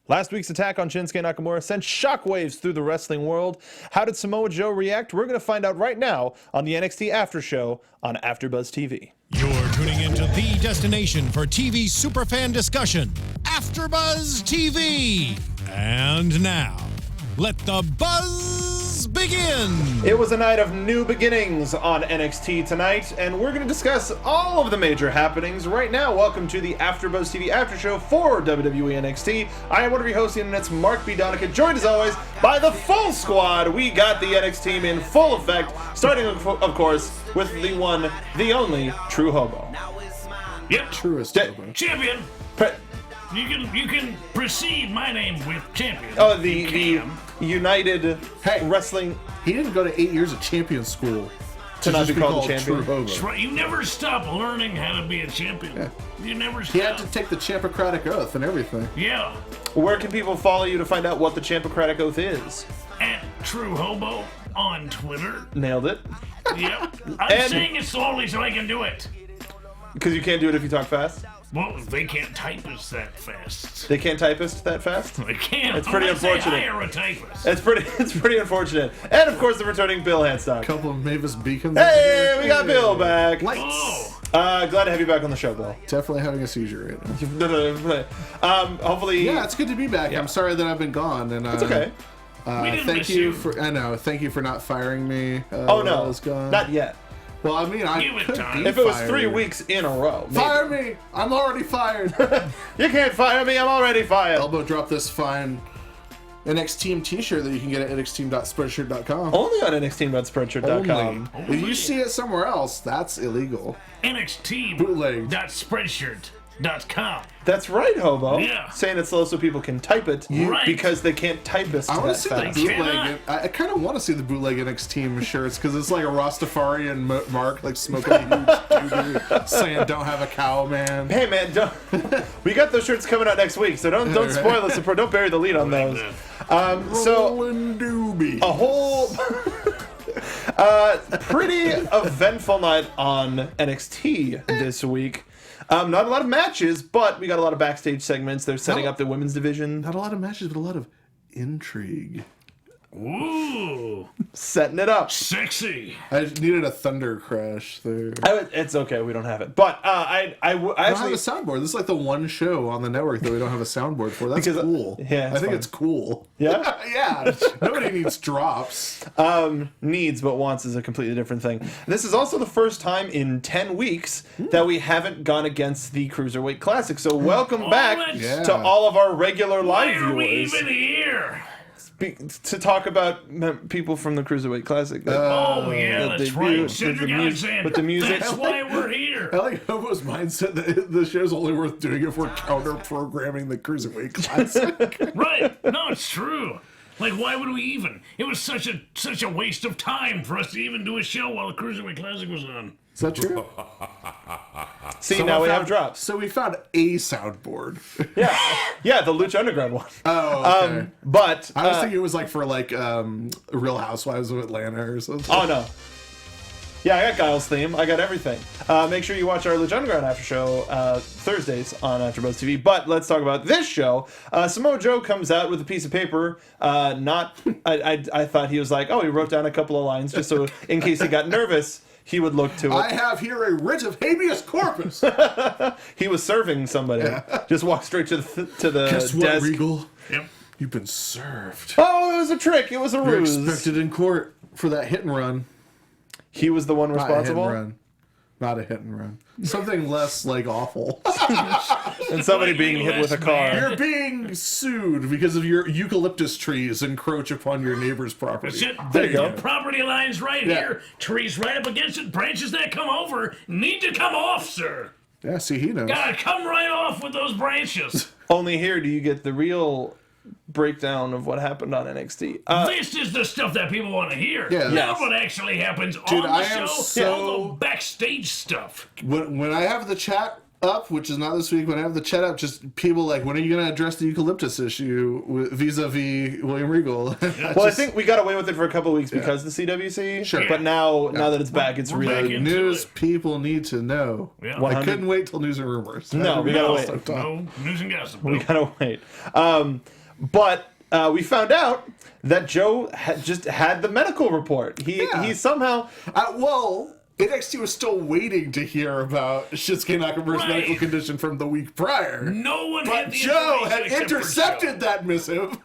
Last week's attack on Shinsuke Nakamura sent shockwaves through the wrestling world. How did Samoa Joe react? We're going to find out right now on the NXT After Show on AFTERBUZZ TV. You're tuning into the destination for TV superfan discussion, AFTERBUZZ TV. And now, let the buzz begin. It was a night of new beginnings on NXT tonight, and we're going to discuss all of the major happenings right now. Welcome to the AFTERBUZZ TV After Show for WWE NXT. I am one of your hosts, the internet's Mark Donica, joined as always by the full squad. We got the NXT team in full effect, starting, of course, with the one, the only, True Hobo. Yep. Truest Hobo. Champion. You can precede my name with champion. Oh, the United Wrestling. He didn't go to 8 years of champion school to not be called champion. True Hobo. That's right. You never stop learning how to be a champion. Yeah. You never stop. He had to take the Champocratic Oath and everything. Yeah. Where can people follow you to find out what the Champocratic Oath is? At True Hobo on Twitter. Nailed it. Yep. I'm saying it slowly so I can do it. Because you can't do it if you talk fast? Well, they can't typist that fast. They can't typist that fast? They can't. It's pretty unfortunate. They hire a typist. It's pretty unfortunate. And of course the returning Bill Handstock. Couple of Mavis Beacons. Hey, we got Bill back. Oh. Glad to have you back on the show, Bill. Definitely having a seizure right now. Hopefully. Yeah, it's good to be back. Yeah. I'm sorry that I've been gone. And It's okay. Thank you for. I know. Thank you for not firing me. Oh while I no, was gone. not yet. Well, I mean, I Give it could time. be If it was fired. 3 weeks in a row. Maybe. Fire me! I'm already fired. You can't fire me. I'm already fired. Elbow drop this fine NXT Team T-shirt that you can get at nxteam.spreadshirt.com. Only on nxteam.spreadshirt.com. If you see it somewhere else, that's illegal. Bootleg. NXT.spreadshirt.com. That's right, Hobo. Yeah. Saying it slow so people can type it Right. because they can't typist I want that to see the fast. bootleg. I kind of want to see the bootleg NXT Team shirts because it's like a Rastafarian Mark like smoking a huge doo-doo, saying "Don't have a cow, man." Hey man, we got those shirts coming out next week, so don't spoil us. Don't bury the lead on those. So Rolling doobie. a whole pretty eventful night on NXT this week. Not a lot of matches, but we got a lot of backstage segments. They're setting up the women's division. Not a lot of matches, but a lot of intrigue. Ooh. Setting it up. Sexy. I just needed a thunder crash there. It's okay, we don't have it. But I I don't have actually... a soundboard. This is like the one show on the network that we don't have a soundboard for. That's Because, cool. yeah, I it's think fun. it's cool. Yeah? Yeah. Nobody needs drops. Needs but wants is a completely different thing. This is also the first time in 10 weeks that we haven't gone against the Cruiserweight Classic. So welcome back that's- to all of our regular Why live are we viewers even here? to talk about people from the Cruiserweight Classic. Oh, yeah, that that's they right. do with Cedric the Alexander. with the music. That's why we're here. I like Hobo's mindset that the show's only worth doing if we're counter-programming the Cruiserweight Classic. Right. No, it's true. Like, why would we even? It was such a waste of time for us to even do a show while the Cruiserweight Classic was on. Is that true? See, now we have drops. So we found a soundboard. Yeah, the Lucha Underground one. Oh, okay. But I was thinking it was like for like Real Housewives of Atlanta or something. oh no. Yeah, I got Guile's theme. I got everything. Make sure you watch our Lucha Underground after show Thursdays on AfterBuzz TV. But let's talk about this show. Samoa Joe comes out with a piece of paper. I thought he was like, oh, he wrote down a couple of lines just so in case he got nervous, he would look to it. I have here a writ of habeas corpus. He was serving somebody. Just walked straight to the Guess what, desk. Regal? Yep. You've been served. Oh, it was a trick. It was a You're ruse. expected in court for that hit and run. He was the one responsible. Not a hit and run. Not a hit and run. Something less like awful. And somebody being hit with a car. You're being sued because of your eucalyptus trees encroach upon your neighbor's property. That's it. There you go. The property line's right here. Trees right up against it. Branches that come over need to come off, sir. Yeah, see, he knows. Gotta come right off with those branches. Only here do you get the real breakdown of what happened on NXT. This is the stuff that people want to hear. Yeah. Not Yes. what actually happens Dude, on the I am show. so- All the backstage stuff. When I have the chat up, which is not this week, when I have the chat up, just people like, when are you going to address the eucalyptus issue vis-a-vis William Regal? Well, I think we got away with it for a couple of weeks because of the CWC. Sure. But now that it's back, it's We're really back in. News people need to know. Yeah. I couldn't wait till news and rumors. No, we gotta wait. No news and gossip. We gotta wait. But we found out that Joe just had the medical report. He somehow... Well, NXT was still waiting to hear about Shinsuke Nakamura's Right. medical condition from the week prior. No one had But the Joe information had except for Joe. intercepted that missive.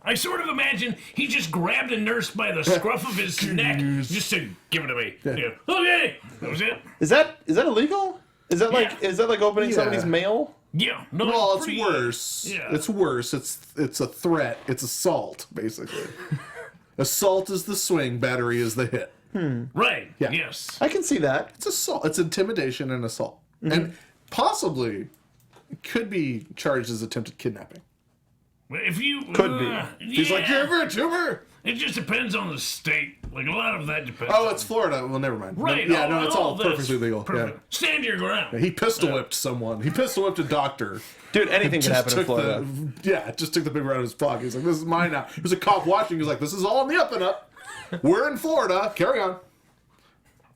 I sort of imagine he just grabbed a nurse by the scruff of his neck, just to give it to me. Yeah. Okay, that was it. Is that illegal? Is that like opening Yeah. somebody's mail? Yeah. No, Well, it's pretty- worse. Yeah. It's worse. It's a threat. It's assault, basically. Assault is the swing, battery is the hit. Right. Yeah. Yes. I can see that. It's assault. It's intimidation and assault. And possibly could be charged as attempted kidnapping. If you Could be. He's like, you're a tumor. It just depends on the state. Like a lot of that depends. Oh, it's Florida. Well, never mind. right. Yeah, no, it's all that's perfectly legal. Perfect. Stand your ground. Yeah. He pistol whipped someone. He pistol whipped a doctor. Dude, anything can happen in Florida. Just took the paper out of his pocket. He's like, this is mine now. There's a cop watching. He's like, this is all on the up and up. We're in Florida. Carry on.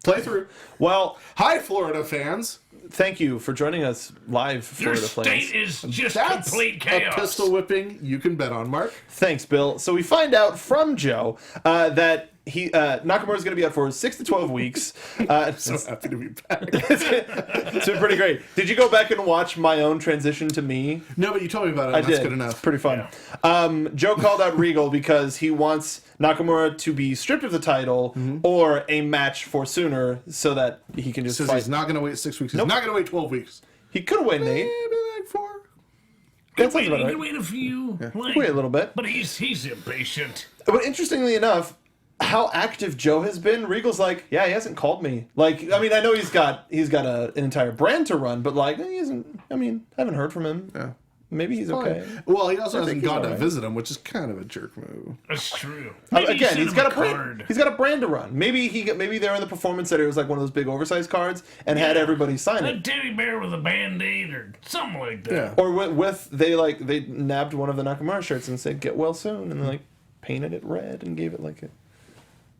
Play through. Well, Hi, Florida fans. thank you for joining us live, Your Florida state fans. is just That's complete a chaos. pistol whipping you can bet on, Mark. Thanks, Bill. So we find out from Joe that Nakamura's going to be out for 6 to 12 weeks. So happy to be back. It's been pretty great. Did you go back and watch my own transition to me? No, but you told me about it. I And that's did. good enough. It's pretty fun. Joe called out Regal because he wants Nakamura to be stripped of the title or a match for sooner so that he can just Says fight. he's not going to wait 6 weeks. He's Nope. not going to wait 12 weeks. He could have waited 8. Maybe like 4. That sounds Wait, about he right. can wait a few. Like, Wait a little bit. But he's impatient. But interestingly enough, how active Joe has been, Regal's like, yeah, he hasn't called me. Like, I mean, I know he's got an entire brand to run, but like, he hasn't. I mean, I haven't heard from him. Yeah. Maybe he's okay. Well, he also hasn't he's gone to alright. visit him, which is kind of a jerk move. That's true. Maybe Again, send he's him got a card. brand. He's got a brand to run. Maybe they're in the performance center. It was like one of those big oversized cards, and had everybody sign A it. teddy bear with a band-aid or something like that. Yeah. Or they nabbed one of the Nakamura shirts and said "Get well soon," and like painted it red and gave it like a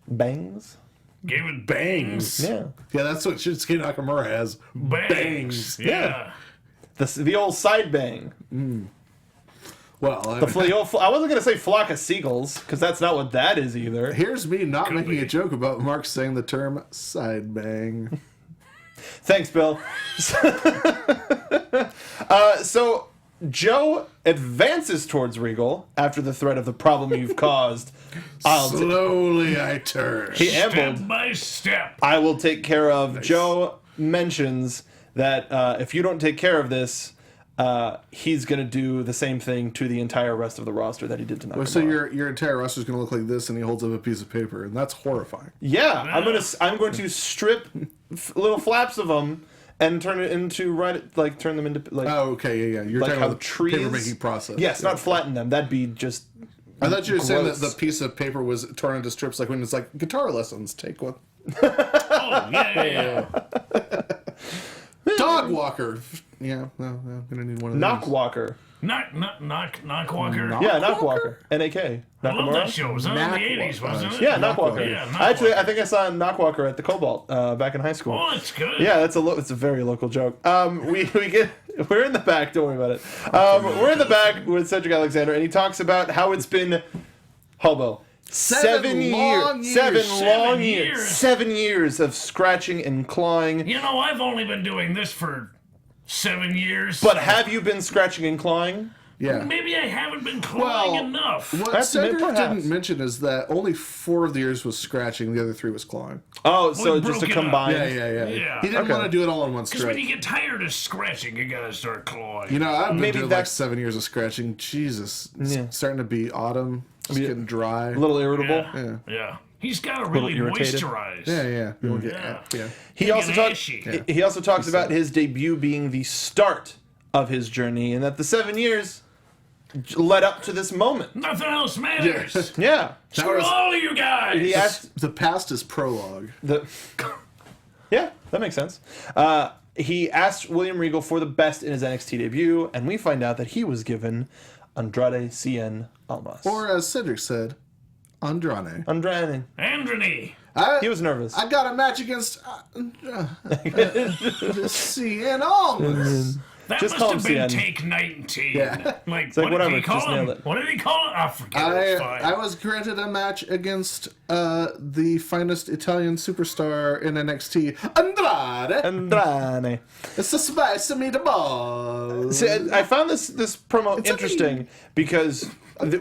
bangs. Gave it bangs. Yeah, Yeah, that's what Shinsuke Nakamura has. Bangs. Yeah. the old side bang. Well, I wasn't gonna say flock of seagulls because that's not what that is either. here's me not making be. a joke about Mark saying the term side bang. Thanks, Bill. So Joe advances towards Regal after the threat of the problem you've caused. Slowly I turn. He Step ambled. by step. I will take care of. Joe mentions that if you don't take care of this, he's going to do the same thing to the entire rest of the roster that he did to Nakamura. So your entire roster is going to look like this, and he holds up a piece of paper, and that's horrifying. Yeah, I'm going to strip little flaps of them and turn them into like. Oh, okay, yeah. You're like talking how about the trees paper making process. Yes, Yeah. not flatten them. That'd be just. I thought you were saying that gross. the piece of paper was torn into strips, like when it's like guitar lessons. Take one. Oh, yeah. Dog walker. Yeah, no, I'm gonna need one of Knock those. walker. Knock Walker. Yeah, Knock walker. N-A-K. I love that Nakamura. show. It was on in the 80s, wasn't it? Yeah, Knock walker. Yeah, Knock Actually, Walker. I think I saw Knock walker at the Cobalt back in high school. Oh, it's good. Yeah, it's a very local joke. We're in the back. Don't worry about it. We're in the back with Cedric Alexander, and he talks about how it's been hobo. 7 long years. years. 7 long 7 years. years. 7 years of scratching and clawing. You know, I've only been doing this for 7 years. But have you been scratching and clawing? Yeah. Maybe I haven't been clawing enough. What That's Cedric perhaps. didn't mention is that only 4 of the years was scratching, the other 3 was clawing. Oh, so We just to broke it up. combine. Yeah. He didn't Okay. want to do it all in one Because stretch. when you get tired of scratching, you gotta start clawing. You know, I've been Maybe doing like that's- 7 years of scratching. Jesus, it's Yeah. starting to be autumn. It's getting dry. A little irritable. Yeah. He's gotta really irritated. moisturize. Yeah. Yeah. He Get also talks. ashy. He also talks about his debut being the start of his journey, and that the 7 years led up to this moment. Nothing else matters. Yeah. Screw all of you guys. He asked The past is prologue. the. Yeah, that makes sense. he asked William Regal for the best in his NXT debut, and we find out that he was given Andrade Cien Almas. Or as Cedric said, Andrade. Andrade. He was nervous. I got a match against Cien Almas. That Just must call have him been CN. take 19. Yeah. Like, like, what did whatever, he call just him? nailed it. What did he call it? I forget. It's fine. I was granted a match against the finest Italian superstar in NXT, Andrade. It's a spice of meatballs. See, I found this promo interesting because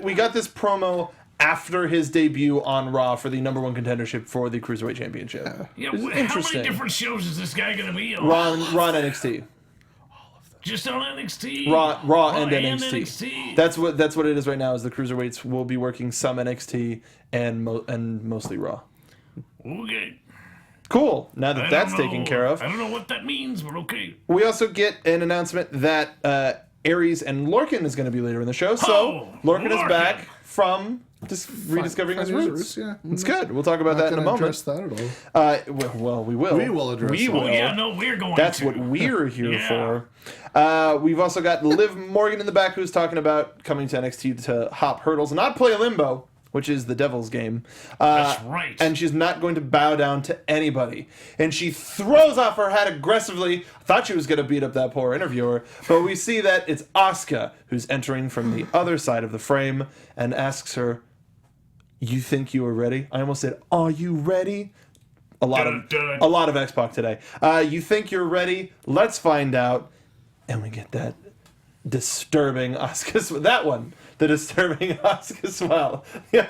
we got this promo after his debut on Raw for the #1 contendership for the Cruiserweight Championship. Yeah, It's how many interesting. different shows is this guy going to be on? Raw and NXT. Just on NXT? Raw and NXT. That's what it is right now. Is the Cruiserweights will be working some NXT and mostly Raw. Okay. Cool. Now that that's taken care of, I don't know what that means, but okay. we also get an announcement that Aries and Lorcan is going to be later in the show. So Oh, Lorcan is Lorcan. back from rediscovering his roots. Yeah. It's good. We'll talk about that in a moment. Address that at all. Well, we will. We will address We it. will. Oh, yeah, no, we're going That's to. what we're here Yeah. for. We've also got Liv Morgan in the back who's talking about coming to NXT to hop hurdles and not play Limbo, which is the devil's game. That's right. And she's not going to bow down to anybody. And she throws off her hat aggressively. Thought she was going to beat up that poor interviewer. But we see that it's Asuka who's entering from the other side of the frame and asks her, "You think you are ready?" I almost said, "Are you ready?" A lot of X-Pac today. You think you're ready? Let's find out. And we get that disturbing Asuka. That one. The disturbing Asuka swell. Yeah.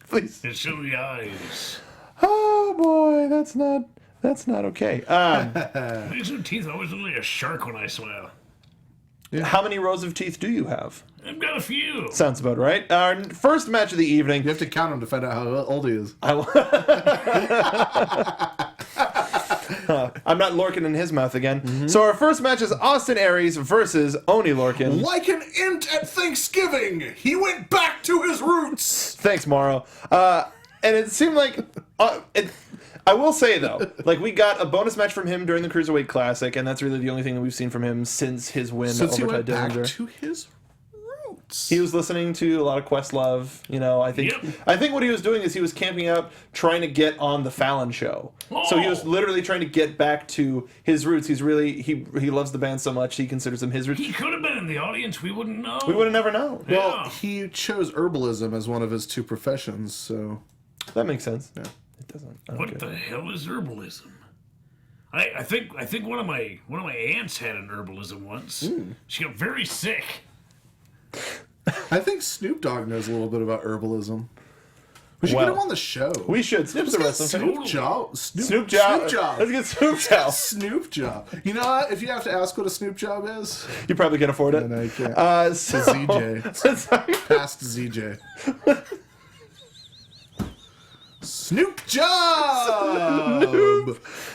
Please. It's show the eyes. Oh boy, that's not okay. These are teeth always look like a shark when I smile. How many rows of teeth do you have? I've got a few. Sounds about right. Our first match of the evening. You have to count him to find out how old he is. I'm not Lorcan in his mouth again. So our first match is Austin Aries versus Oney Lorcan. Like an int at Thanksgiving, he went back to his roots. Thanks, Morrow. And it seemed like I will say though, like we got a bonus match from him during the Cruiserweight Classic, and that's really the only thing that we've seen from him since his win Since he over went Ty back Dillinger. to his roots. He was listening to a lot of Questlove. You know, I think what he was doing is he was camping out, trying to get on the Fallon show. So he was literally trying to get back to his roots. He's really he loves the band so much he considers them his roots. He could have been in the audience. We wouldn't know. We would have never known. Yeah. Well, he chose herbalism as one of his two professions, so That makes sense. Yeah. It doesn't. I don't What get the it. hell is herbalism? I think one of my aunts had an herbalism once. She got very sick. I think Snoop Dogg knows a little bit about herbalism. We should Well, get him on the show. We should. Snoop's the Let's wrestling get fan. Snoop Job. Snoop job. Snoop Job. Let's get Snoop job. Snoop Job. You know what? If you have to ask what a Snoop Job is, You probably can afford it. no, you can't. So, ZJ. Sorry. Past ZJ. Snoop Job!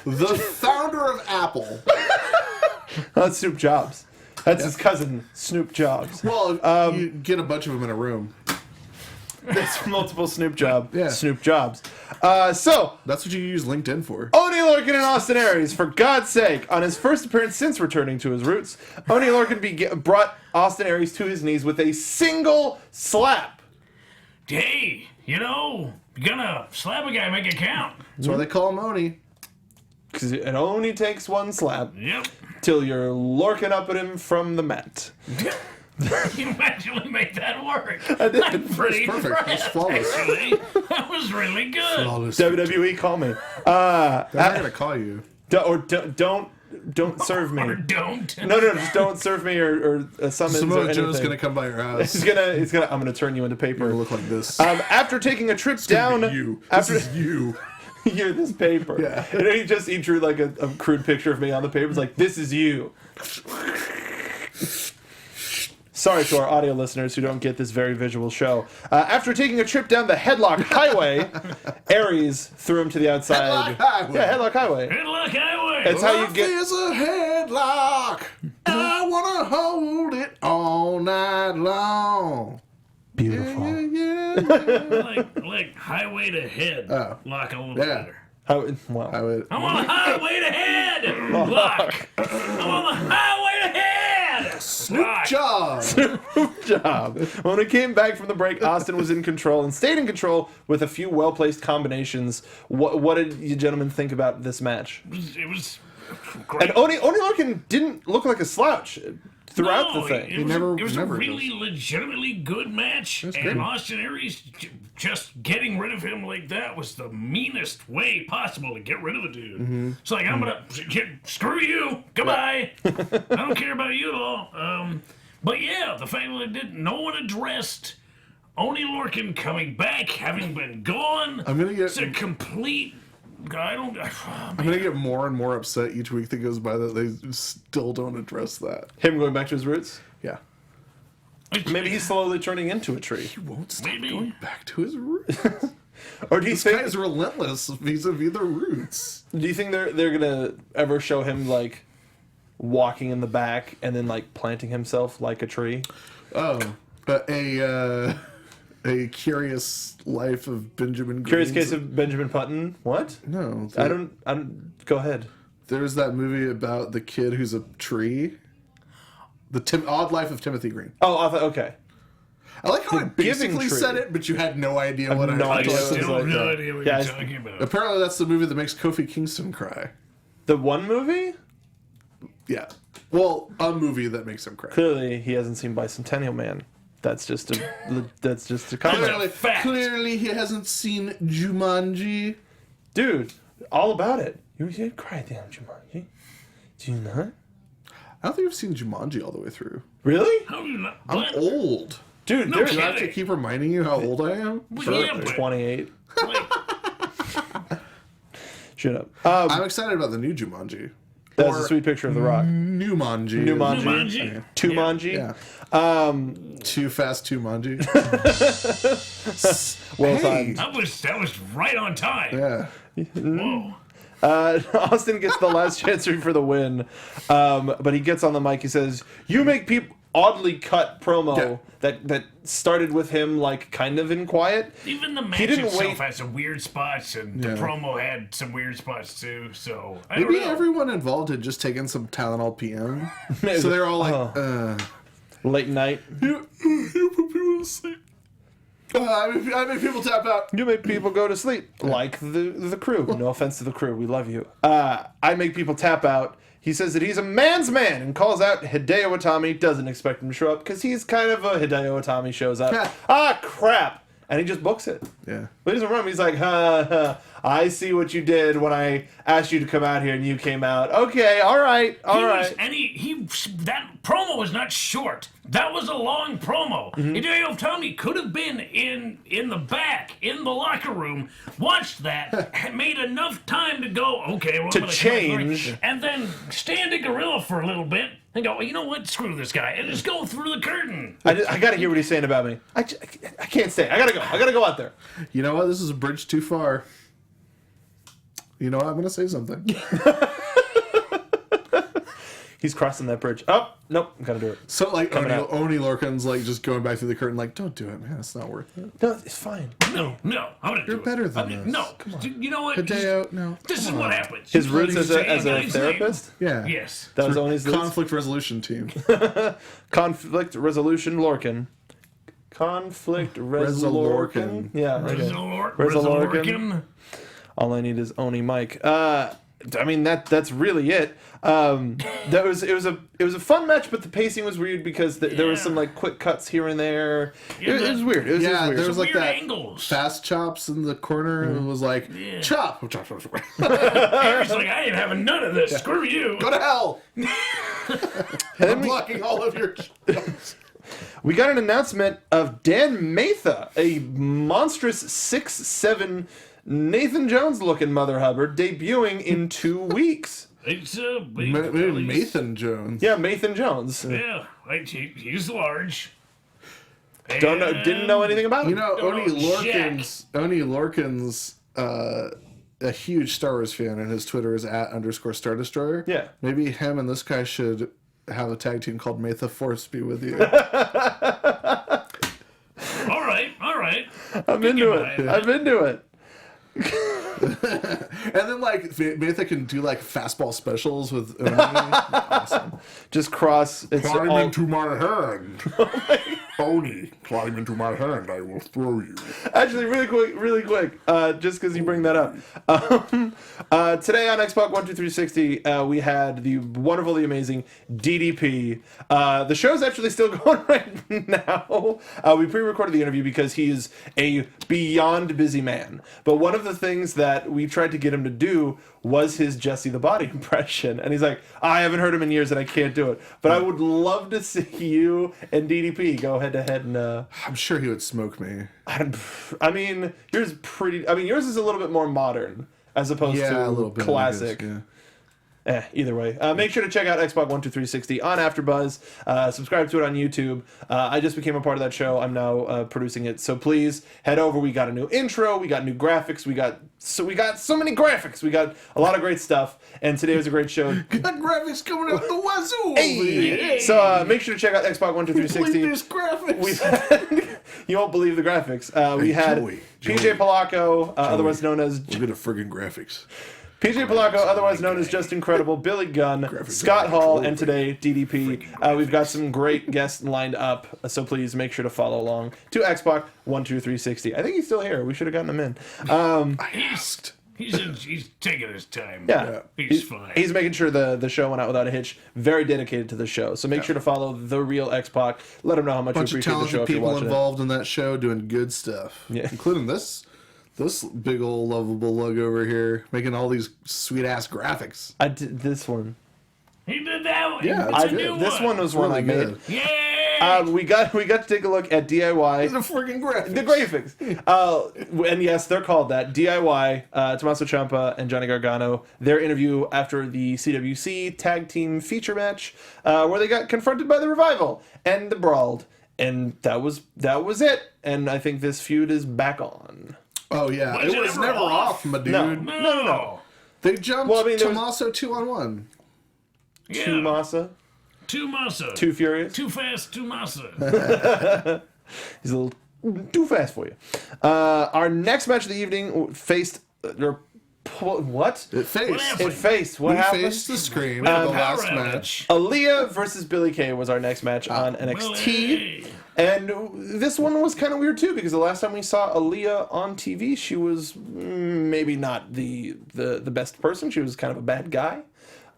The founder of Apple. That's Snoop Jobs. That's his cousin, Snoop Jobs. Well, you get a bunch of them in a room. That's multiple Snoop Yeah. Jobs. So, That's what you use LinkedIn for. Oney Lorcan and Austin Aries, for God's sake, on his first appearance since returning to his roots, Oney Lorcan brought Austin Aries to his knees with a single slap. Hey, you gonna slap a guy, make it count. That's why they call him Oney. Because it only takes one slap Yep. till you're lorking up at him from the mat. You actually made that work. I did. I'm pretty Perfect. impressed, It's flawless. actually. That was really good. WWE, call me. They're not gonna call you. Don't serve me. Or don't. No, just don't serve me or summons or Samoa anything. Joe's gonna come by your house. He's gonna. I'm gonna turn you into You're paper. gonna look like this. After taking a trip down, you. after This is you. you're this paper. Yeah. And then he drew like a crude picture of me on the paper. It's like, this is you. Sorry to our audio listeners who don't get this very visual show. After taking a trip down the Headlock Highway, Aries threw him to the outside. Headlock Highway. Yeah, Headlock Highway. Good luck, highway. It's how you Life get. is a headlock. I wanna hold it all night long. Beautiful. Yeah. like highway to head. Oh. Lock a little Yeah. better. Well, I would. I'm on the highway to head. Lock. I'm on the highway to head. Snoop Lock. job. job. When it came back from the break, Austin was in control and stayed in control with a few well-placed combinations. What did you gentlemen think about this match? It was great. And Oney Lorcan didn't look like a slouch throughout the thing. It was a never really legitimately good match, and great. Austin Aries just getting rid of him like that was the meanest way possible to get rid of a dude. It's like, I'm gonna screw you, goodbye. I don't care about you at all. But yeah, the fact that no one addressed Oney Lorcan coming back, having been gone. It's a complete. I'm gonna get more and more upset each week that goes by that they still don't address that. Him going back to his roots? Yeah. Maybe he's slowly turning into a tree. He won't stop Maybe. going back to his roots. Or do you This guy think is relentless vis-a-vis the roots. do you think they're gonna ever show him like walking in the back and then like planting himself like a tree? Oh, but a curious life of Benjamin. Curious Green's- case of Benjamin Button. What? No, I don't. Go ahead. There's that movie about the kid who's a tree. The Odd Life of Timothy Green. Oh, I thought okay. I like how I Giving basically Tree. said it, but you had no idea what I no I idea. was. still have like no that. idea what Yeah, you're talking about. Apparently, that's the movie that makes Kofi Kingston cry. The one movie? Yeah. Well, a movie that makes him cry. Clearly, he hasn't seen Bicentennial Man. That's just a comment. Clearly, fact. clearly, he hasn't seen Jumanji. Dude, all about it. You cried down, Jumanji. Do you not? I don't think I've seen Jumanji all the way through. Really? How do you not? I'm What? old. Dude, No there's Do I have to kidding. keep reminding you how old I am? Well, yeah, but 28. like, Shut up. I'm excited about the new Jumanji. That's a Or sweet picture of The Rock. Numanji. Numanji. Jumanji. Tumanji. Yeah. Too fast, Tumanji. Well Hey. timed. That was right on time. Yeah. Whoa. Austin gets the last chance for the win, but he gets on the mic. He says, "You make people." Oddly cut promo that started with him like kind of in quiet. Even the match didn't itself wait- had some weird spots, and the Yeah. promo had some weird spots too. So I don't Maybe know. everyone involved had just taken some Tylenol PM. So they're all like, Late night. you put people to sleep. I make people tap out. You make people go to sleep, like the crew. No offense to the crew, we love you. I make people tap out. He says that he's a man's man and calls out Hideo Itami. Doesn't expect him to show up because he's kind of a Hideo Itami shows up. Crap! And he just books it. Yeah. But he doesn't run. He's like, I see what you did when I asked you to come out here and you came out. Okay, all right. And that promo was not short. That was a long promo. Hideo Itami could have been in the back, in the locker room, watched that, had made enough time to go, okay, well, To I'm gonna change. and then stand a gorilla for a little bit and go, well, you know what, screw this guy, and just go through the curtain. I gotta hear what he's saying about me. I can't stay. I gotta go out there. You know what? This is a bridge too far. You know what? I'm going to say something. He's crossing that bridge. Oh, nope, gotta do it. So, like, Coming out. Oney Lorcan's, like, just going back through the curtain, like, don't do it, man. It's not worth it. No, it's fine. No, I'm gonna do You're it. better than this. No, you know what? Hideo, no. This is what happens. His roots as a His name. therapist? Yeah. Yes. That was Oney's roots? Conflict resolution team. Conflict resolution Lorcan. Conflict Resolorcan. Yeah. Okay. Resolorcan. All I need is Oney Mike. I mean that's really it. It was a fun match, but the pacing was weird because there was some like quick cuts here and there. It was weird. It was Yeah, weird. there was like Weird that angles. fast chops in the corner, and it was like, chop. Aries like, I ain't having none of this. Screw you. Go to hell. I'm blocking all of your chops. We got an announcement of Dan Matha, a monstrous 6'7" Nathan Jones looking Mother Hubbard, debuting in 2 weeks. It's a big Maybe Nathan Jones. Yeah, Nathan Jones. Yeah, he's large. Didn't know anything about him. You know, Don't know Oney Lorcan's a huge Star Wars fan, and his Twitter is @_Star Destroyer. Yeah. Maybe him and this guy should have a tag team called May the Force be with you. All right. I'm into it. it. I'm into it. And then like maybe they can do like fastball specials with Oney. Awesome. Just cross. It's Climb all, into my hand. Oney, climb into my hand. I will throw you. Actually, really quick, just because you bring that up. Today on Xbox 12360, we had the wonderful, the amazing DDP. The show's actually still going right now. We pre-recorded the interview because he is a beyond busy man. But one of the things that we tried to get him to do was his Jesse the Body impression. And he's like, I haven't heard him in years and I can't do it. But I would love to see you and DDP go head to head. And I'm sure he would smoke me. I mean, yours is a little bit more modern as opposed A to little bit, classic. I guess, Either way. Make sure to check out Xbox 12360 on AfterBuzz. Subscribe to it on YouTube. I just became a part of that show. I'm now producing it. So please head over. We got a new intro. We got new graphics. We got so many graphics. We got a lot of great stuff. And today was a great show. Got graphics coming out the wazoo. Hey! So make sure to check out Xbox 12360. There's graphics. You won't believe the graphics. We had Joey. PJ Polacco, otherwise known as Look at the friggin' graphics. PJ Polacco, otherwise known as Just Incredible, Billy Gunn, Scott Hall, and today DDP. We've got some great guests lined up, so please make sure to follow along to Xbox 12360. I think he's still here. We should have gotten him in. He's taking his time. Yeah. He's fine. He's making sure the show went out without a hitch. Very dedicated to the show. So make sure to follow The Real Xbox. Let him know how much you Bunch of appreciate the show talented if you're people watching involved in that show doing good stuff. Yeah. Including this big old lovable lug over here, making all these sweet ass graphics. I did this one. He did that one. Yeah, It's it's a good. new This one was one I Really made. good. Yay! We got to take a look at DIY. The friggin' graphics. The graphics. And yes, they're called that. DIY, Tommaso Ciampa and Johnny Gargano, their interview after the CWC tag team feature match, where they got confronted by the Revival and the Brawled. And that was it. And I think this feud is back on. Oh yeah, Was it it was ever never off? off, my dude. No. They jumped Well, I mean, there was- Tommaso 2-on-1. Yeah. Two Massa, Too massa. too furious. Too fast, too massa. He's a little too fast for you. Our next match of the evening faced... what? It faced. happened? It faced. What We happened? faced the scream Power for the last outage. match. Aaliyah versus Billie Kay was our next match on NXT. Billie. And this one was kind of weird too, because the last time we saw Aaliyah on TV, she was maybe not the best person. She was kind of a bad guy,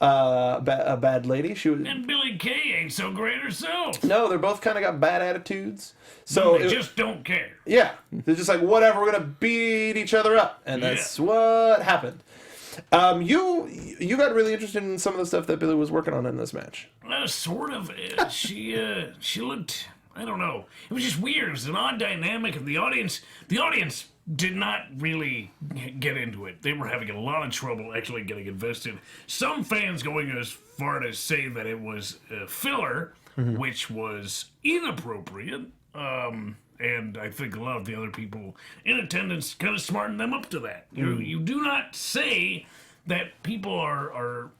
a bad lady. She was And Billie Kay ain't so great herself. no, they're both kind of got bad attitudes. So They just don't care. yeah, they're just like whatever. We're gonna beat each other up, and that's what happened. You got really interested in some of the stuff that Billie was working on in this match. Sort of. She looked. I don't know. It was just weird. It was an odd dynamic, and the audience did not really get into it. They were having a lot of trouble actually getting invested. Some fans going as far to say that it was filler, which was inappropriate. And I think a lot of the other people in attendance kind of smartened them up to that. You do not say that people are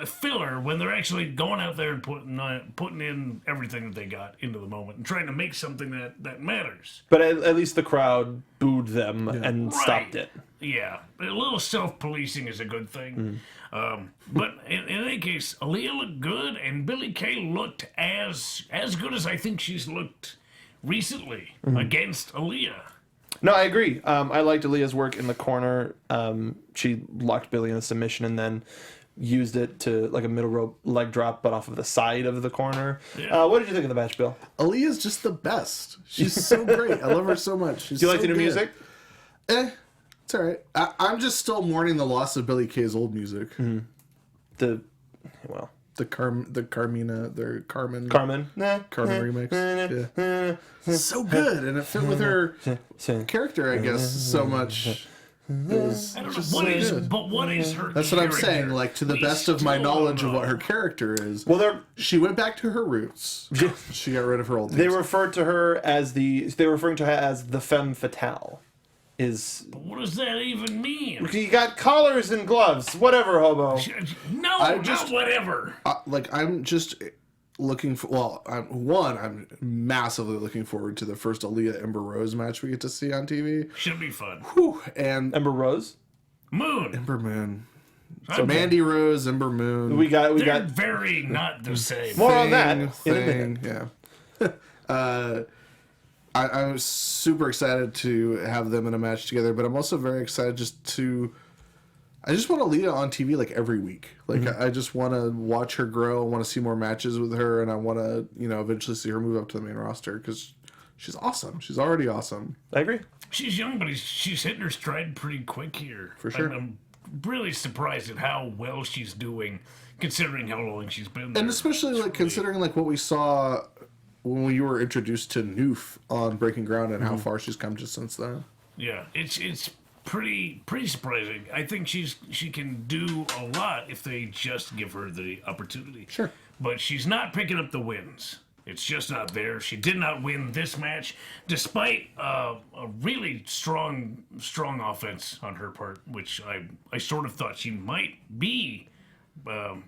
filler when they're actually going out there and putting in everything that they got into the moment and trying to make something that matters. But at least the crowd booed them and stopped it. Yeah, a little self-policing is a good thing. But in any case, Aaliyah looked good, and Billie Kay looked as good as I think she's looked recently against Aaliyah. No, I agree. I liked Aaliyah's work in the corner. She locked Billie in a submission and then used it to like a middle rope leg drop, but off of the side of the corner. Yeah. What did you think of the match, Bill? Aaliyah's just the best. She's so great. I love her so much. Do you like the new music? It's all right. I'm just still mourning the loss of Billie Kay's old music. The Carmen. Carmen. Nah. Carmen remix. Yeah. So good, and it fit with her character, I guess, so much. I don't know what is her. That's what I'm character? saying. Like, to the We best of my still knowledge don't of what know. her character is, Well, she went back to her roots. She got rid of her old. they names. referred to her as they were referring to her as the femme fatale. What does that even mean? You got collars and gloves, whatever, hobo. No, not whatever. I'm just looking for. Well, I'm massively looking forward to the first Aaliyah Ember Rose match we get to see on TV. Should be fun. Whew, and Ember Rose. Moon. Ember Moon. So Mandy Rose, Ember Moon. They're very not the same. More on that in a thing. minute. Yeah. I'm super excited to have them in a match together, but I'm also very excited I just want Aaliyah on TV like every week. Like I just want to watch her grow. I want to see more matches with her, and I want to, eventually see her move up to the main roster because she's awesome. She's already awesome. I agree. She's young, but she's hitting her stride pretty quick here. For sure. I'm really surprised at how well she's doing, considering how long she's been there. And especially considering what we saw when we were introduced to Noof on Breaking Ground and how far she's come just since then. Yeah, it's pretty surprising. I think she can do a lot if they just give her the opportunity. Sure. But she's not picking up the wins. It's just not there. She did not win this match, despite a really strong offense on her part, which I sort of thought she might be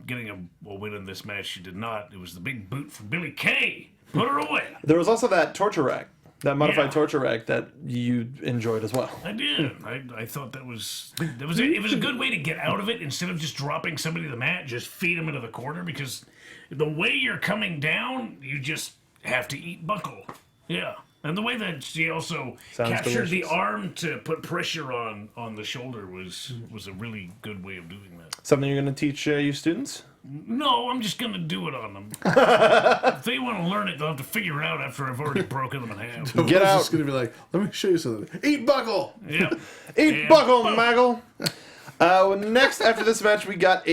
getting a win in this match. She did not. It was the big boot from Billie Kay. Put her away. There was also that torture rack, that modified torture rack that you enjoyed as well. I did. I thought it was a good way to get out of it instead of just dropping somebody to the mat. Just feed them into the corner because the way you're coming down, you just have to eat buckle. Yeah. And the way that she also captured the arm to put pressure on the shoulder was a really good way of doing that. Something you're going to teach you students? No, I'm just going to do it on them. If they want to learn it, they'll have to figure it out after I've already broken them in half. Get out. Just going to be like, let me show you something. Eat buckle. Yeah. Eat buckle, Maggle. Next, after this match, we got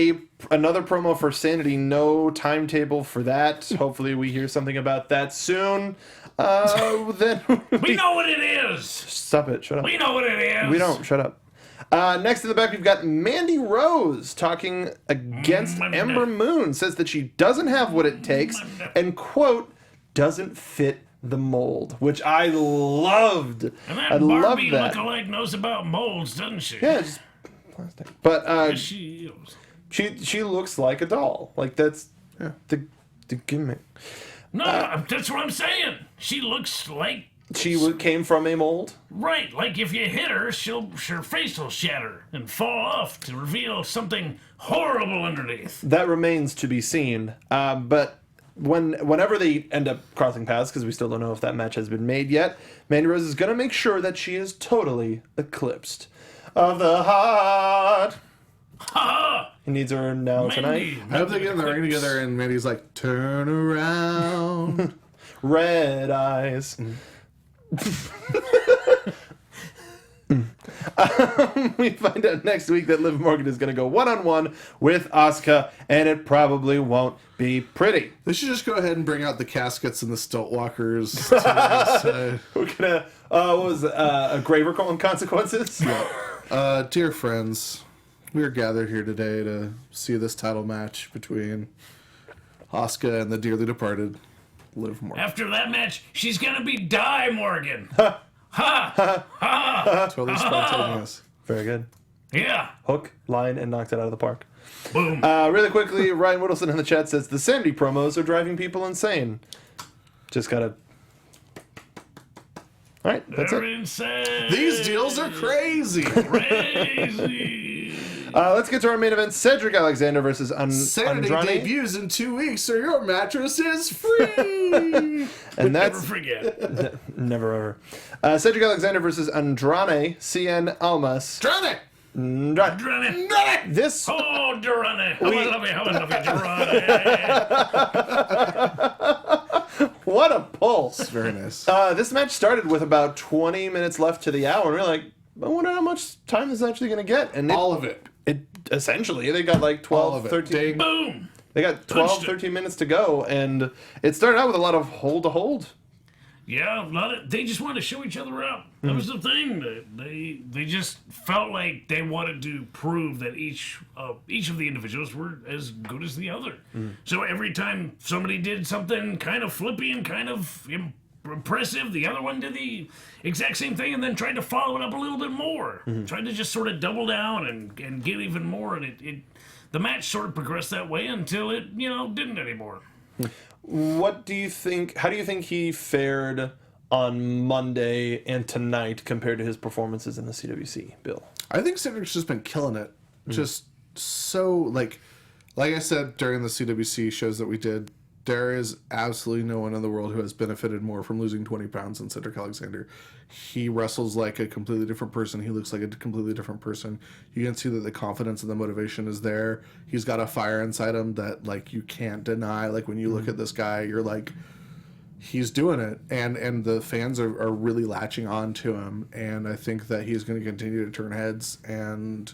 another promo for Sanity. No timetable for that. Hopefully we hear something about that soon. Then we know what it is. Stop it. Shut up. We know what it is. We don't. Shut up. Next in the back, we've got Mandy Rose talking against Ember Moon. Says that she doesn't have what it takes and, quote, doesn't fit the mold, which I loved. And that Barbie lookalike knows about molds, doesn't she? Yeah, just plastic. But she looks like a doll. Like that's the gimmick. No, that's what I'm saying. She looks like she came from a mold. Right, like if you hit her, her face will shatter and fall off to reveal something horrible underneath. That remains to be seen. But whenever they end up crossing paths, because we still don't know if that match has been made yet, Mandy Rose is going to make sure that she is totally eclipsed of the heart. Ha! He needs her now tonight. I hope they get in the ring together and Mandy's like, turn around. Red eyes. We find out next week that Liv Morgan is going to go one-on-one with Asuka, and it probably won't be pretty. They should just go ahead and bring out the caskets and the stilt walkers. We're gonna what was it? Graver consequences? Yeah. Dear friends, we are gathered here today to see this title match between Asuka and the dearly departed Liv Morgan. After that match, she's gonna be Die Morgan. Ha! Ha! Totally spontaneous. Very good. Yeah. Hook, line, and knocked it out of the park. Boom. Really quickly, Ryan Whittleson in the chat says the Sanity promos are driving people insane. Just gotta. All right, that's They're it. insane. These deals are crazy. Crazy. Let's get to our main event: Cedric Alexander versus Sanity Andrade. debuts in 2 weeks, or your mattress is free. And Never that's forget. never ever. Cedric Alexander versus Andrade Cien Almas. Drone Durrani. This. Oh, Durrani. How I love you, Durrani. What a pulse. It's very nice. This match started with about 20 minutes left to the hour, and we're like, I wonder how much time this is actually going to get. And All of it. It essentially, they got like All 12, of it. 13. Boom. They got 12, Punched it. 13 minutes to go, and it started out with a lot of hold to hold. Yeah, they just wanted to show each other up. That was the thing. They just felt like they wanted to prove that each of the individuals were as good as the other. So every time somebody did something kind of flippy and kind of impressive, the other one did the exact same thing and then tried to follow it up a little bit more. Tried to just sort of double down and get even more. And the match sort of progressed that way until it, didn't anymore. What do you think? How do you think he fared on Monday and tonight compared to his performances in the CWC, Bill? I think Cedric's just been killing it. Just so, like I said during the CWC shows that we did, there is absolutely no one in the world who has benefited more from losing 20 pounds than Cedric Alexander. He wrestles like a completely different person. He looks like a completely different person. You can see that the confidence and the motivation is there. He's got a fire inside him that, like, you can't deny. Like, when you look at this guy, you're like, he's doing it. And the fans are really latching on to him. And I think that he's going to continue to turn heads. And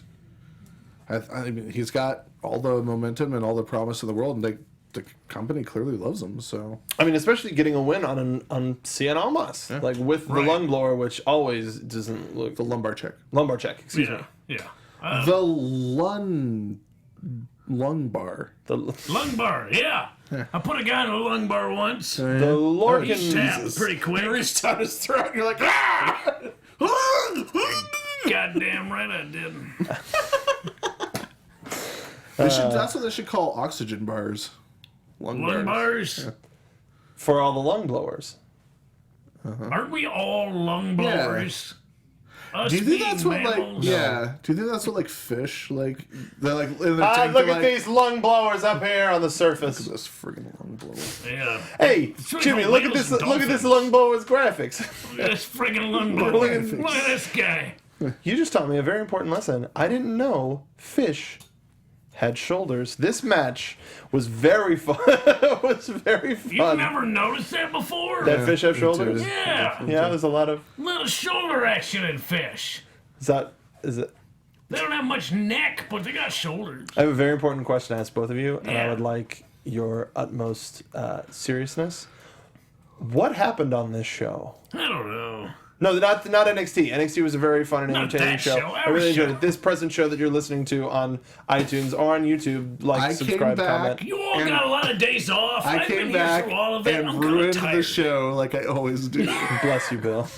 I mean, he's got all the momentum and all the promise in the world. And the company clearly loves him, so... I mean, especially getting a win on Cien Almas. Yeah. Like, with the lung blower, which always doesn't look... The lumbar check. Lumbar check, excuse me. Yeah. The lung bar. The lung bar, yeah. I put a guy in a lung bar once. The Lorcan... He tapped pretty quick. He reached down his throat, and you're like, ah! Goddamn right I did. That's what they should call oxygen bars. Lung bars? Yeah. For all the lung blowers. Aren't we all lung blowers? Yeah. Do you think that's what, like... Yeah. Do you think that's what, like, fish, like... They're, like... Look at these lung blowers up here on the surface. Look at this friggin' lung blower. Yeah. Hey, Jimmy, look at this lung blower's graphics. Look at this friggin' lung blower. Look at this guy. You just taught me a very important lesson. I didn't know fish had shoulders. This match was very fun. It was very fun. You never noticed that before? That fish have shoulders? Yeah. Yeah, there's a lot of... little shoulder action in fish. Is it... They don't have much neck, but they got shoulders. I have a very important question to ask both of you, and I would like your utmost seriousness. What happened on this show? I don't know. No, not NXT. NXT was a very fun and entertaining show. I really enjoyed it. This present show that you're listening to on iTunes or on YouTube, subscribe, comment. You all got a lot of days off. I came back and ruined the show like I always do. Bless you, Bill.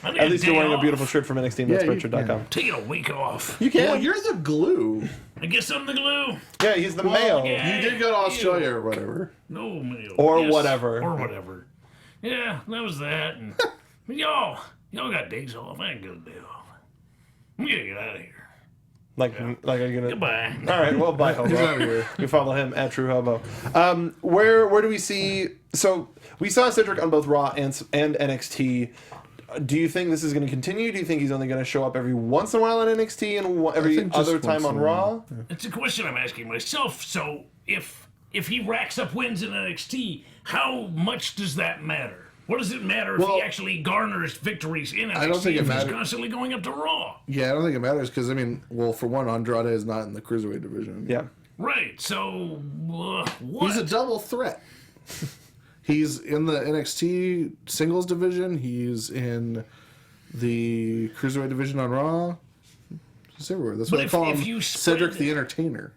At least you're wearing a beautiful shirt from NXT and Spreadshirt.com. Take a week off. You can. Well, you're the glue. I guess I'm the glue. Yeah, he's the male. Yeah, you did go to Australia or whatever. No male. Or whatever. Or whatever. Yeah, that was that. And y'all got days off. I ain't got a day off. I'm gonna get out of here. Like I'm gonna. Goodbye. All right, well, bye, Hobo. He's out of here. You follow him at True Hobo. Where do we see? So we saw Cedric on both Raw and NXT. Do you think this is going to continue? Do you think he's only going to show up every once in a while on NXT and every other time on Raw? Yeah. It's a question I'm asking myself. So if he racks up wins in NXT, how much does that matter? What does it matter if he actually garners victories in NXT? I don't think it matters. He's constantly going up to Raw. Yeah, I don't think it matters because, I mean, well, for one, Andrade is not in the Cruiserweight division. Yeah. Right, so what? He's a double threat. He's in the NXT singles division. He's in the Cruiserweight division on Raw. He's everywhere. That's why they call him Cedric the Entertainer.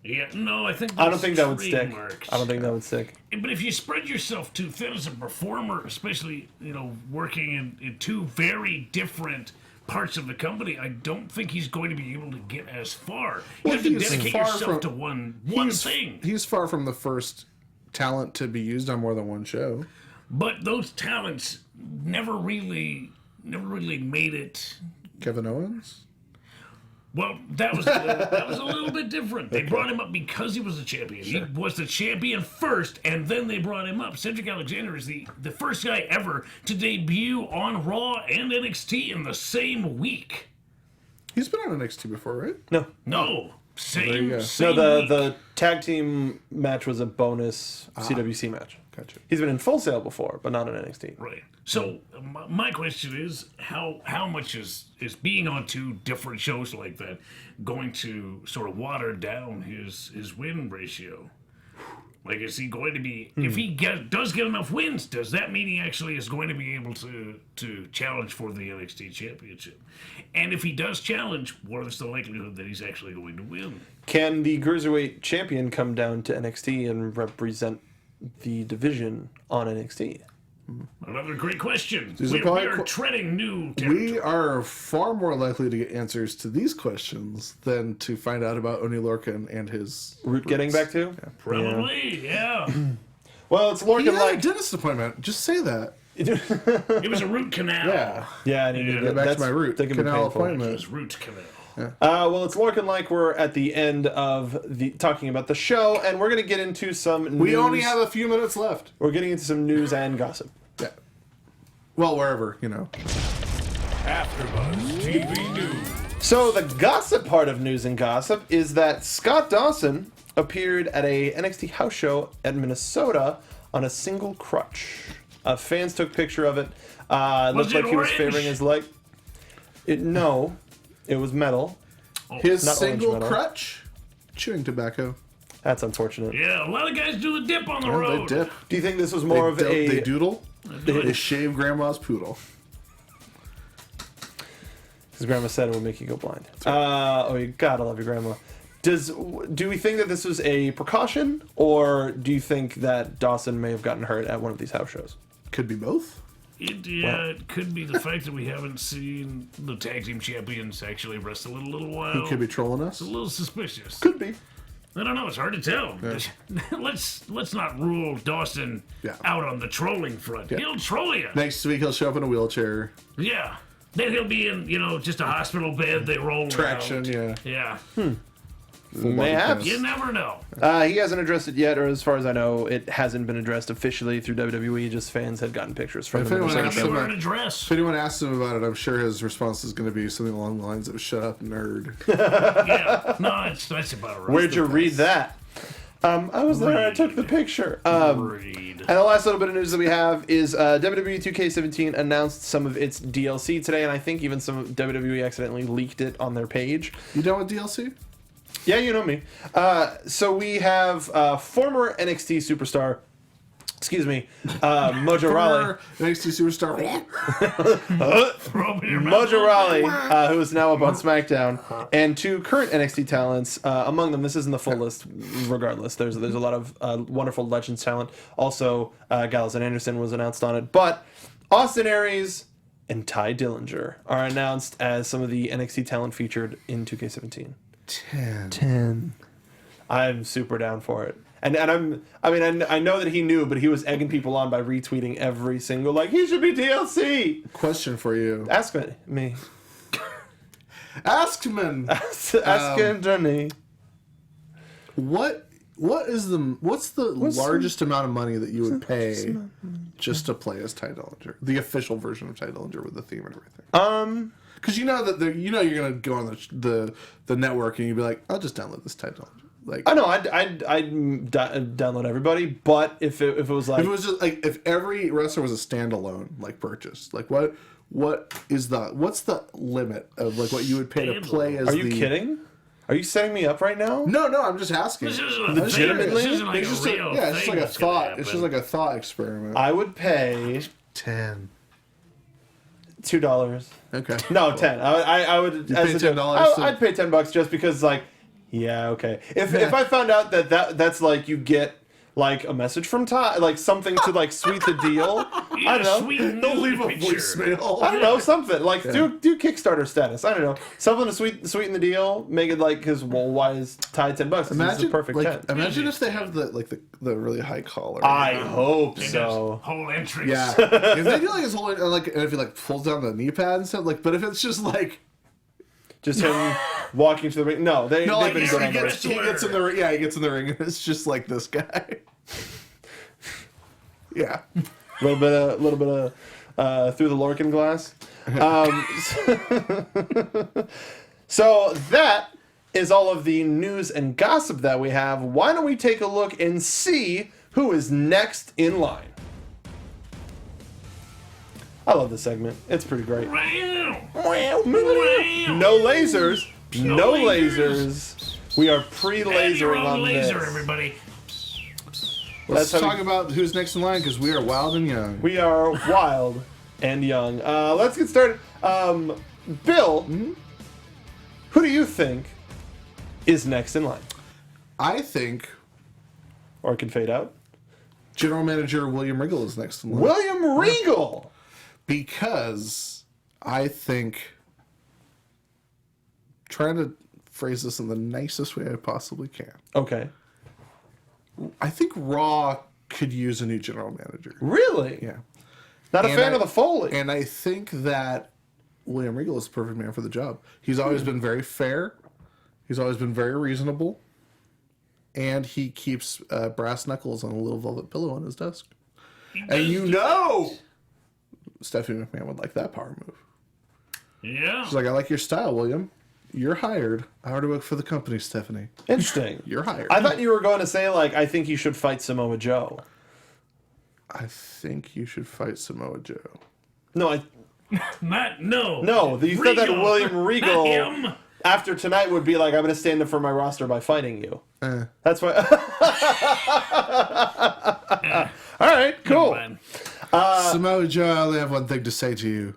Yeah, no, I think I don't think that would stick. I don't think that would stick. But if you spread yourself too thin as a performer, especially, working in two very different parts of the company, I don't think he's going to be able to get as far. You have to dedicate yourself to one thing. He's far from the first talent to be used on more than one show. But those talents never really made it. Kevin Owens? Well, that was a little bit different. They brought him up because he was a champion. Sure. He was the champion first, and then they brought him up. Cedric Alexander is the first guy ever to debut on Raw and NXT in the same week. He's been on NXT before, right? No. Same the tag team match was a bonus CWC match. Gotcha. He's been in Full Sail before, but not on NXT. Right. So my question is, how much is being on two different shows like that going to sort of water down his win ratio? Like, is he going to be, if he does get enough wins, does that mean he actually is going to be able to challenge for the NXT Championship? And if he does challenge, what is the likelihood that he's actually going to win? Can the Cruiserweight champion come down to NXT and represent the division on NXT? Another great question. We are treading new territory. We are far more likely to get answers to these questions than to find out about Oney Lorcan and his root getting back to? Yeah. Probably, yeah. Well, it's He Lorcan had a like. dentist appointment. Just say that. It was a root canal. Yeah. Yeah, I need to Get back to my root that can be canal painful. It appointment. was root canal. Well, it's Lorcan like we're at the end of the talking about the show, and we're gonna get into some news. We only have a few minutes left. We're getting into some news and gossip. Yeah. Well, wherever, you know. AfterBuzz TV News. So the gossip part of news and gossip is that Scott Dawson appeared at a NXT house show at Minnesota on a single crutch. Fans took a picture of it. Looked like he was orange? favoring his leg. No, it was metal. His Not orange single metal. crutch? Chewing tobacco. That's unfortunate. Yeah, a lot of guys do the dip on the Yeah, road. they dip. Do you think this was more of a? They doodle. do it. They shave grandma's poodle. His grandma said it would make you go blind. Oh, you gotta love your grandma. Do we think that this was a precaution, or do you think that Dawson may have gotten hurt at one of these house shows? Could be both. It could be the fact that we haven't seen the tag team champions actually wrestle in a little while. He could be trolling us. a little suspicious. Could be. I don't know. It's hard to tell. Let's not rule Dawson Yeah. out on the trolling front. He'll troll you. Next week he'll show up in a wheelchair. Yeah. Then he'll be in, just a hospital bed. They roll Traction, around. yeah. Yeah. Mayhaps. You never know. He hasn't addressed it yet, or as far as I know, it hasn't been addressed officially through WWE. Just fans had gotten pictures from If him. anyone in asks the Maybe him wear show. an address. If anyone asks him about it, I'm sure his response is going to be something along the lines of "Shut up, nerd." Yeah. No, that's about right. Where'd you read that? I was there. I took the picture. Read. And the last little bit of news that we have is WWE 2K17 announced some of its DLC today, and I think even some of WWE accidentally leaked it on their page. You done with DLC? Yeah, you know me. So we have former NXT superstar, Mojo Rawley. Former NXT superstar. Throw up in your mouth. Mojo Rawley, who is now up on SmackDown, and two current NXT talents. Among them, this isn't the full list. Regardless, there's a lot of wonderful Legends talent. Also, Gallows and Anderson was announced on it, but Austin Aries and Ty Dillinger are announced as some of the NXT talent featured in 2K17. 10. I'm super down for it. And I know that he knew, but he was egging people on by retweeting every single, he should be DLC. Question for you. Ask me. Ask man. Ask Anthony. What's the largest amount of money that you would pay just to play as Ty Dillinger? The official version of Ty Dillinger with the theme and everything. Because you know that you're gonna go on the network and you'd be like, I'll just download this Ty Dillinger. I know I'd download everybody, but if it was like, if it was just if every wrestler was a standalone purchase, what's the limit of what you would pay to play as? Are you kidding? Are you setting me up right now? No, I'm just asking. This isn't a Legitimately? thing. This isn't like It's a just real it's just thing like a that's gonna thought. happen. It's just like a thought experiment. I would pay 10. $2. Okay. No, 10. I would. pay as a joke, $10 to- I'd pay $10 just because, yeah, okay. If I found out that's you get a message from Ty, something to sweet the deal. I don't know. Sweet Don't leave a picture. voicemail. I don't know, something do Kickstarter status. I don't know, something to sweeten the deal. Make it because why is Ty $10? Because it's Imagine the perfect 10. Imagine if they have the really high collar. I hope It so. does whole entrance. Yeah. If they do his whole and if he pulls down the knee pad and stuff but if it's just Just him walking to the ring. No, they've been he good on gets- this. he gets in the ring. Yeah, he gets in the ring and it's just like this guy. Yeah. A little bit of through the Lorcan glass. So that is all of the news and gossip that we have. Why don't we take a look and see who is next in line? I love this segment. It's pretty great. Wow. No lasers. No lasers. lasers. We are Have your pre-lasering own on laser, this. everybody. Let's That's how talk about who's next in line because we are wild and young. We are wild and young. Let's get started. Bill, who do you think is next in line? I think Or can fade out? General Manager William Regal is next in line. William Regal! Because I think, trying to phrase this in the nicest way I possibly can, Okay. I think Raw could use a new general manager. Really? Yeah. Not a fan of the Foley. And I think that William Regal is the perfect man for the job. He's always been very fair. He's always been very reasonable. And he keeps brass knuckles on a little velvet pillow on his desk. And you know Stephanie McMahon would like that power move. Yeah. She's like, I like your style, William. You're hired. I already work for the company, Stephanie. Interesting. You're hired. I thought you were going to say, like, I think you should fight Samoa Joe. I think you should fight Samoa Joe. No, No, you said that William Not Regal, him. after tonight, would be like, I'm going to stand up for my roster by fighting you. That's why. All right, cool. Samoa Joe, I only have one thing to say to you.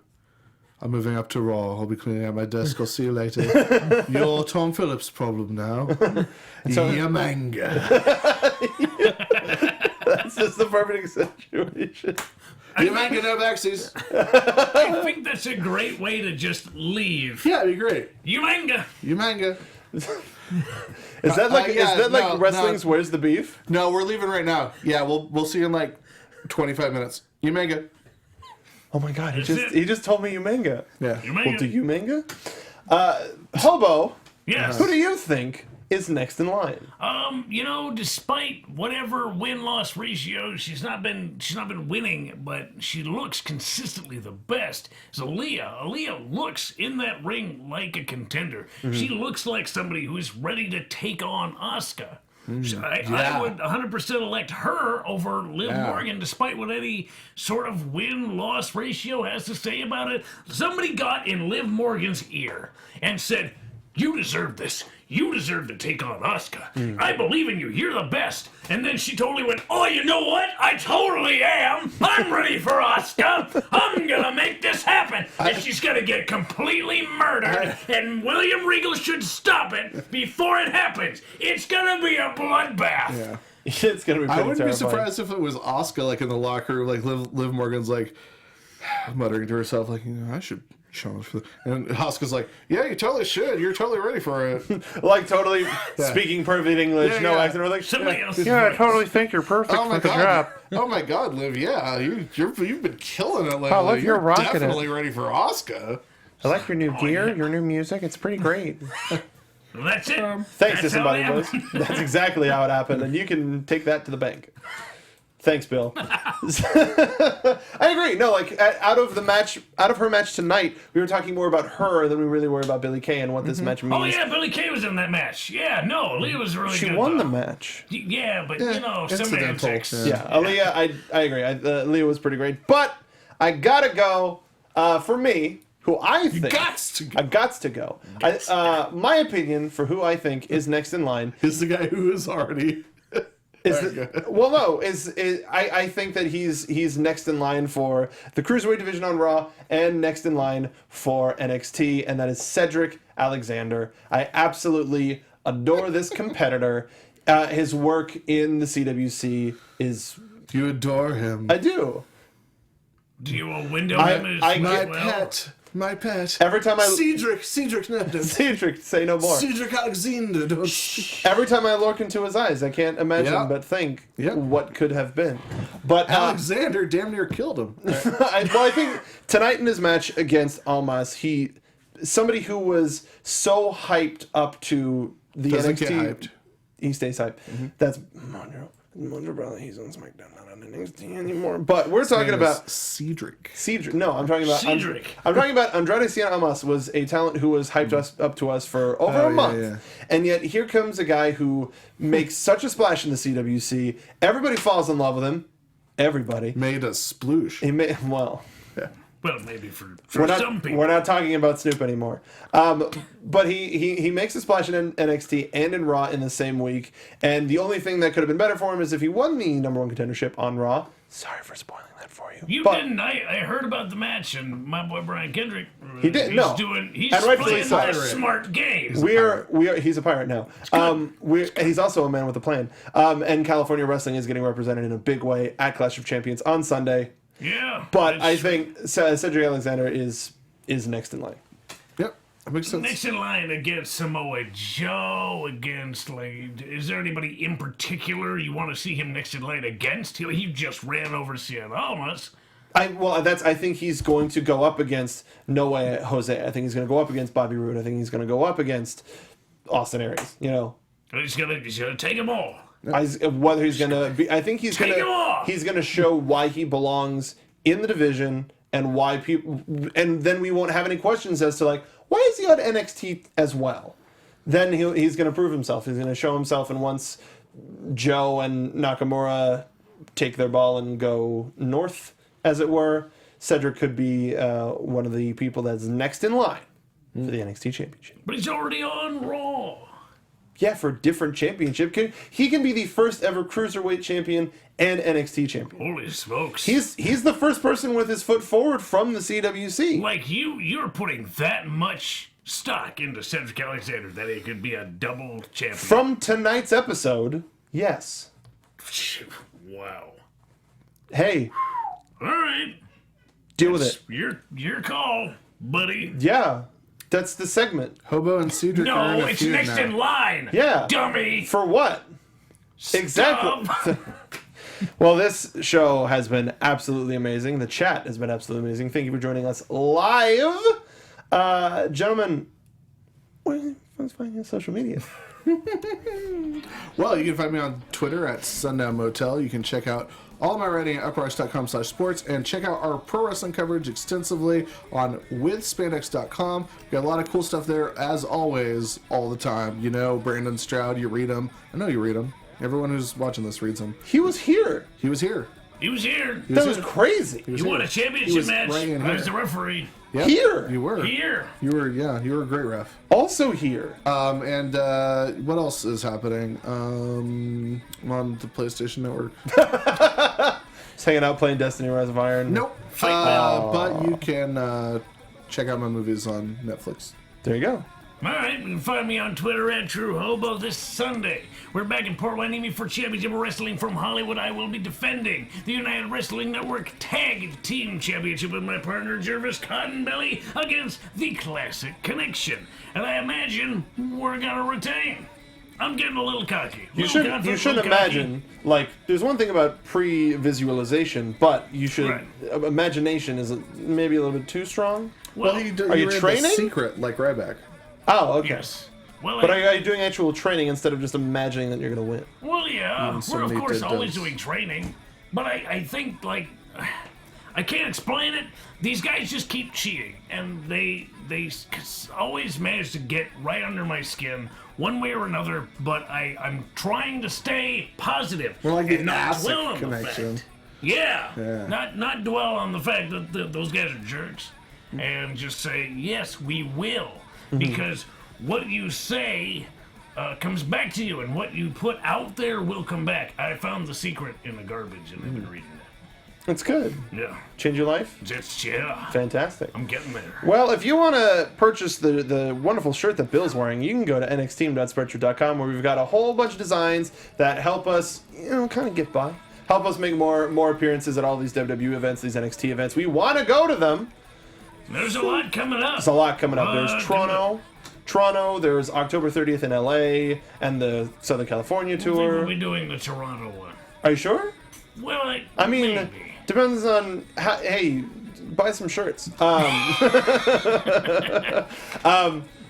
I'm moving up to Raw. I'll be cleaning out my desk. I'll see you later. You're Tom Phillips' problem now. Your manga. That's just the perfect situation. Your manga, no backsies. I think that's a great way to just leave. Yeah, it'd be great. You manga. Your manga. Is that like wrestling's Where's the Beef? No, we're leaving right now. Yeah, we'll see you in like 25 minutes. You manga. Oh my god, he just told me you manga. Yeah. You manga. Well, do you manga? Hobo, Yes. who do you think is next in line? Despite whatever win-loss ratio, she's not been winning, but she looks consistently the best. Is Aaliyah. Aaliyah looks in that ring like a contender. She looks like somebody who is ready to take on Asuka. I would 100% elect her over Liv Morgan, despite what any sort of win-loss ratio has to say about it. Somebody got in Liv Morgan's ear and said, "You deserve this. You deserve to take on Asuka. I believe in you. You're the best." And then she totally went, "Oh, you know what? I totally am. I'm ready for Asuka. I'm going to make this happen." And she's going to get completely murdered. And William Regal should stop it before it happens. It's going to be a bloodbath. Yeah. It's gonna be pretty I wouldn't terrifying. be surprised if it was Asuka, like in the locker room, like Liv Morgan's like muttering to herself, like, I should challenge for that. And Asuka's like, yeah, you totally should. You're totally ready for it. Like totally speaking perfect English, no accent. Or like, Somebody else's I voice. totally think you're perfect Oh my god! Oh my god, Liv! Yeah, you've been killing it lately. Oh, Liv, you're rocking it. definitely ready for Asuka. I like your new gear, yeah. your new music. It's pretty great. Well, that's it. Thanks, That's how it Disembodied Voice. happened. That's exactly how it happened, and you can take that to the bank. Thanks, Bill. I agree. No, like out of her match tonight, we were talking more about her than we really were about Billie Kay and what this match means. Oh yeah, Billie Kay was in that match. Yeah, no, Aaliyah was really She good. won the though. match. Yeah, but incidental, semantics. Yeah, Aaliyah, I agree. Aaliyah was pretty great, but I gotta go for me. Who I think I've got to go. My opinion for who I think is next in line Is the guy who is already. I think that he's next in line for the Cruiserweight division on Raw and next in line for NXT, and that is Cedric Alexander. I absolutely adore this competitor. His work in the CWC is... You adore him. I do. Do you window him as My well? pet. My pet. Every time I... Cedric, no. Cedric, say no more. Cedric Alexander. Every time I look into his eyes, I can't imagine but think what could have been. But Alexander damn near killed him. I think tonight in his match against Almas, somebody who was so hyped up to the Doesn't NXT. get hyped. He stays hyped. That's Mojo Brother. He's on SmackDown, not on NXT anymore. But we're talking about Cedric. No, I'm talking about Cedric. I'm talking about Andrade Cien Almas was a talent who was hyped up to us for over a month, and yet here comes a guy who makes such a splash in the CWC. Everybody falls in love with him. Everybody Made a sploosh. He made well. Well, maybe for We're some people. not talking about Snoop anymore. But he makes a splash in NXT and in Raw in the same week. And the only thing that could have been better for him is if he won the number one contendership on Raw. Sorry for spoiling that for you. You didn't. I heard about the match, and my boy Brian Kendrick. He did. He's And rightfully playing so. the smart game. He's a pirate now. He's also a man with a plan. And California wrestling is getting represented in a big way at Clash of Champions on Sunday. Yeah. But I think Cedric Alexander is next in line. Yep. makes sense. Next in line against Samoa Joe, against, like, is there anybody in particular you want to see him next in line against? He just ran over Cianos. I think he's going to go up against No Way Jose. I think he's going to go up against Bobby Roode. I think he's going to go up against Austin Aries. You know, he's gonna take them all. Whether he's going to be, I think he's going to show why he belongs in the division and why people, and then we won't have any questions as to, like, why is he on NXT as well? Then he's going to prove himself. He's going to show himself, and once Joe and Nakamura take their ball and go north, as it were, Cedric could be one of the people that's next in line for the NXT Championship. But he's already on Raw. Yeah, for a different championship. He can be the first ever Cruiserweight champion and NXT champion. Holy smokes. He's the first person with his foot forward from the CWC. Like, you're putting that much stock into Cedric Alexander that he could be a double champion. From tonight's episode, yes. Wow. Hey. All right. Deal with it. Your call, buddy. Yeah. That's the segment. Hobo and Cedric are in No, a it's feud next now. in line. Yeah. Dummy. For what? Exactly. Stop. Well, this show has been absolutely amazing. The chat has been absolutely amazing. Thank you for joining us live. Gentlemen, where can you find you on social media? Well, you can find me on Twitter at Sundown Motel. You can check out all of my writing at uprise.com/sports and check out our pro wrestling coverage extensively on withspandex.com. We've got a lot of cool stuff there, as always, all the time. You know, Brandon Stroud, you read him. I know you read him. Everyone who's watching this reads him. He was here. He was here. He was here. That was crazy. You won a championship match. right in I was here. the referee. Yep, Here. You were. Here. You were a great ref. Also here. And what else is happening? I'm on the PlayStation Network. Just hanging out playing Destiny Rise of Iron. Nope. But you can check out my movies on Netflix. There you go. All right, you can find me on Twitter at True Hobo this Sunday. We're back in Portland, Amy for Championship Wrestling from Hollywood. I will be defending the United Wrestling Network Tag Team Championship with my partner Jervis Cottonbelly against the Classic Connection. And I imagine we're gonna retain. I'm getting a little cocky. You shouldn't imagine, like, there's one thing about pre-visualization, but you should, Right. Imagination is maybe a little bit too strong. Well, are you ran The training? Secret, like Ryback. Oh, okay. yes. Well, But are you doing actual training instead of just imagining that you're going to win? Well, yeah, we're of somebody course did always those. doing training, but I think, like, I can't explain it. These guys just keep cheating, and they always manage to get right under my skin one way or another. But I'm trying to stay positive. We're like the and not acid dwell on connection. the fact. Yeah. Yeah. Not dwell on the fact that those guys are jerks, and just say yes, we will, because what you say comes back to you, and what you put out there will come back. I found the secret in the garbage, and I've been reading that. That's good. Yeah, Change your life? yeah. Fantastic. I'm getting there. Well, if you want to purchase the wonderful shirt that Bill's wearing, you can go to nxteam.spreadshirt.com, where we've got a whole bunch of designs that help us, kind of get by. Help us make more appearances at all these WWE events, these NXT events. We want to go to them. There's a lot coming up. There's a lot coming up. There's Toronto, there's October 30th in LA, and the Southern California I think tour. we'll be doing the Toronto one. Are you sure? Well, I mean, maybe. depends on how, hey, buy some shirts.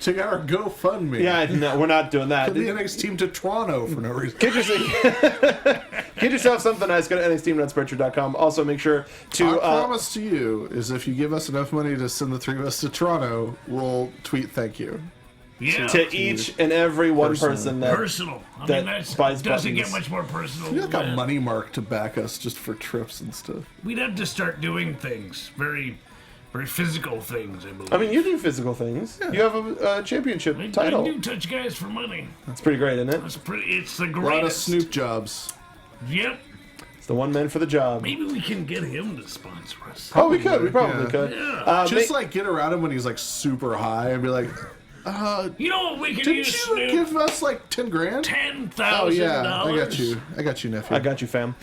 Check out our GoFundMe. Yeah, no, we're not doing that. Put the NXT team to Toronto for no reason. Get yourself something nice. Go to nxteam.spreadshirt.com. Also, make sure to. Our promise to you is if you give us enough money to send the three of us to Toronto, we'll tweet thank you. Yeah. To each and every one Personal. person that. Personal. I that mean, that buys doesn't buttons. get much more personal. We got than a that. money mark to back us just for trips and stuff. We'd have to start doing things, very physical things, I believe. I mean, you do physical things. You have a championship title. I do touch guys for money. That's pretty great, isn't it? It's the A lot of greatest. Snoop jobs. Yep. It's the one man for the job. Maybe we can get him to sponsor us. Oh, we could. We probably Yeah. could. Yeah. Just like get around him when he's like super high and be like, You know what we can Didn't use, you Snoop? give us like 10 grand? $10,000. Oh yeah, I got you, nephew. I got you, fam.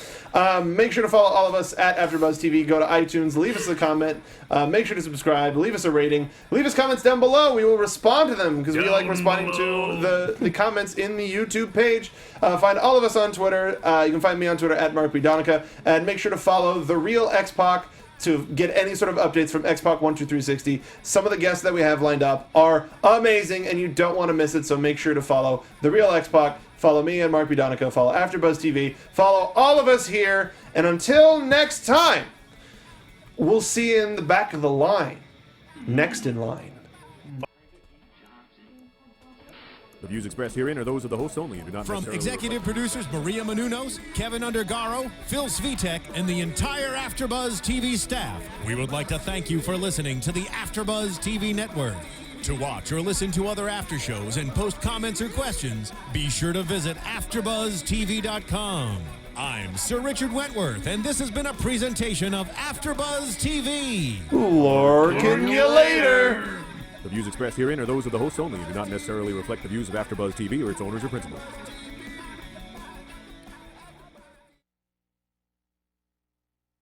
Make sure to follow all of us at AfterBuzz TV. Go to iTunes, leave us a comment. Make sure to subscribe, leave us a rating, leave us comments down below. We will respond to them because we like responding to the comments in the YouTube page. Find all of us on Twitter. You can find me on Twitter at Mark Donica, and make sure to follow The Real X-Pac to get any sort of updates from X-Pac 12360. Some of the guests that we have lined up are amazing, and you don't want to miss it, so make sure to follow The Real X-Pac, follow me and Mark Donica, follow AfterBuzz TV, follow all of us here, and until next time, we'll see you in the back of the line. Next in line. The views expressed herein are those of the hosts only and do not From necessarily executive producers Maria Menounos, Kevin Undergaro, Phil Svitek, and the entire AfterBuzz TV staff, we would like to thank you for listening to the AfterBuzz TV network. To watch or listen to other after shows and post comments or questions, be sure to visit AfterBuzzTV.com. I'm Sir Richard Wentworth, and this has been a presentation of AfterBuzz TV. Lorcan you later. The views expressed herein are those of the hosts only and do not necessarily reflect the views of AfterBuzz TV or its owners or principals.